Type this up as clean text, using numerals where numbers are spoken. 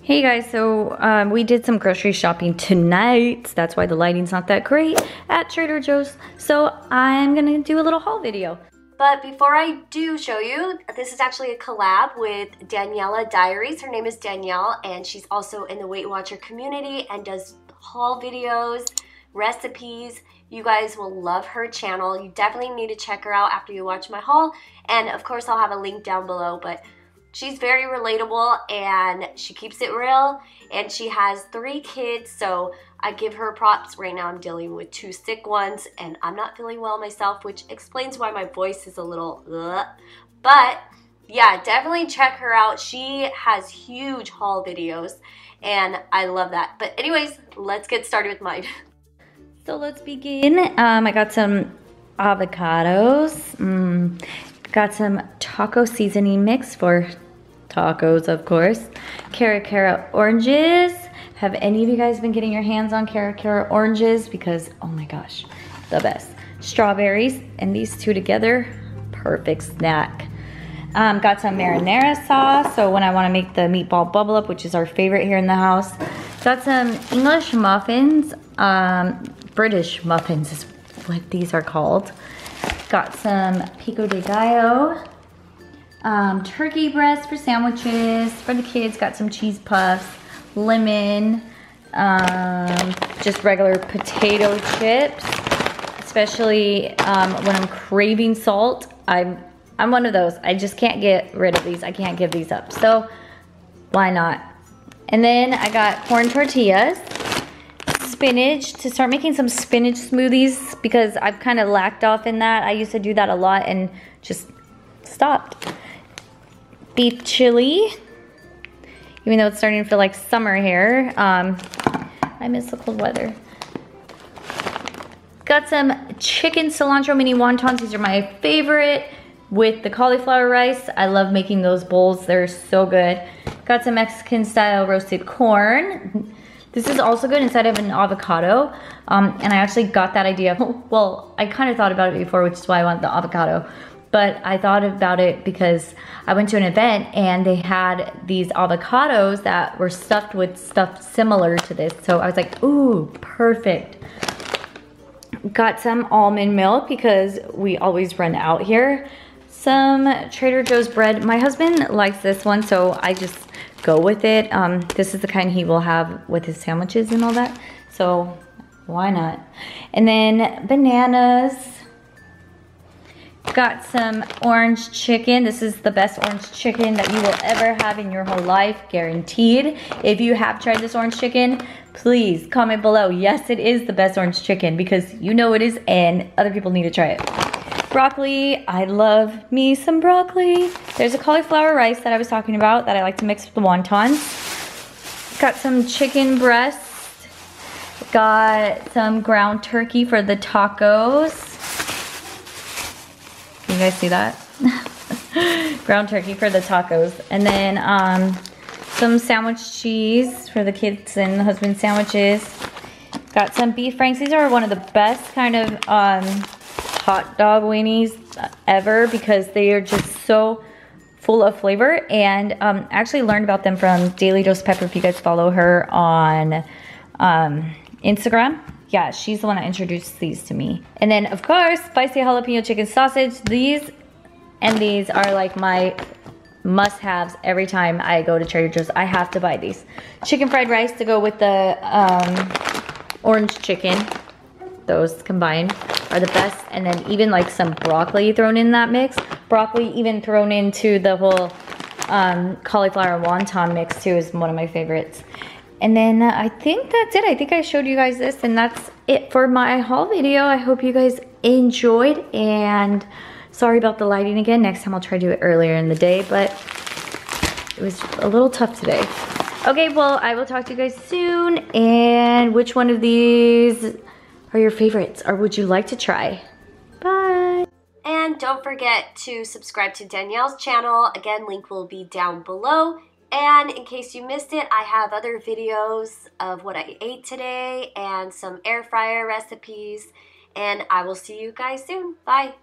Hey guys, so we did some grocery shopping tonight. That's why the lighting's not that great at Trader Joe's. So I'm gonna do a little haul video. But before I do show you, this is actually a collab with Daniela Diaries. Her name is Danielle, and she's also in the Weight Watcher community and does haul videos, recipes. You guys will love her channel. You definitely need to check her out after you watch my haul. And of course, I'll have a link down below, but she's very relatable and she keeps it real, and she has 3 kids, so I give her props. Right now I'm dealing with 2 sick ones and I'm not feeling well myself, which explains why my voice is a little but yeah, definitely check her out. She has huge haul videos and I love that. But anyways, let's get started with mine. So let's begin. I got some avocados. Got some taco seasoning mix for tacos, of course. Cara oranges. Have any of you guys been getting your hands on cara oranges? Because, oh my gosh, the best. Strawberries, and these two together, perfect snack. Got some marinara sauce, so when I want to make the meatball bubble up, which is our favorite here in the house. Got some English muffins. British muffins is what these are called. Got some pico de gallo, turkey breast for sandwiches. For the kids, got some cheese puffs, lemon, just regular potato chips. Especially when I'm craving salt, I'm one of those. I just can't get rid of these. I can't give these up. So why not? And then I got corn tortillas. Spinach, to start making some spinach smoothies because I've kind of lacked off in that. I used to do that a lot and just stopped. Beef chili, even though it's starting to feel like summer here. I miss the cold weather. Got some chicken cilantro mini wontons. These are my favorite with the cauliflower rice. I love making those bowls. They're so good. Got some Mexican style roasted corn. This is also good instead of an avocado, and I actually got that idea. Well, I kind of thought about it before, which is why I want the avocado, but I thought about it because I went to an event and they had these avocados that were stuffed with stuff similar to this, so I was like, ooh, perfect. Got some almond milk because we always run out here. Some Trader Joe's bread. My husband likes this one, so I just go with it. This is the kind he will have with his sandwiches and all that, so why not? And then bananas. Got some orange chicken. This is the best orange chicken that you will ever have in your whole life, guaranteed. If you have tried this orange chicken, please comment below. Yes, it is the best orange chicken because you know it is, and other people need to try it. Broccoli, I love me some broccoli. There's a cauliflower rice that I was talking about that I like to mix with the wontons. Got some chicken breast. Got some ground turkey for the tacos. Can you guys see that? Ground turkey for the tacos. And then some sandwich cheese for the kids and the husband sandwiches. Got some beef franks. These are one of the best kind of hot dog weenies ever because they are just so full of flavor, and I actually learned about them from Daily Dose Pepper. If you guys follow her on Instagram, yeah, she's the one that introduced these to me. And then of course, spicy jalapeno chicken sausage. These and these are like my must-haves every time I go to Trader Joe's. I have to buy these. Chicken fried rice to go with the orange chicken. Those combined are the best, and then even like some broccoli thrown in that mix. Broccoli even thrown into the whole cauliflower wonton mix too is one of my favorites. And then I think that's it. I think I showed you guys this, and that's it for my haul video. I hope you guys enjoyed, and sorry about the lighting again. Next time I'll try to do it earlier in the day, but it was a little tough today. Okay, well, I will talk to you guys soon, and which one of these are your favorites, or would you like to try? Bye. And don't forget to subscribe to Danielle's channel. Again, link will be down below. And in case you missed it, I have other videos of what I ate today and some air fryer recipes. And I will see you guys soon. Bye.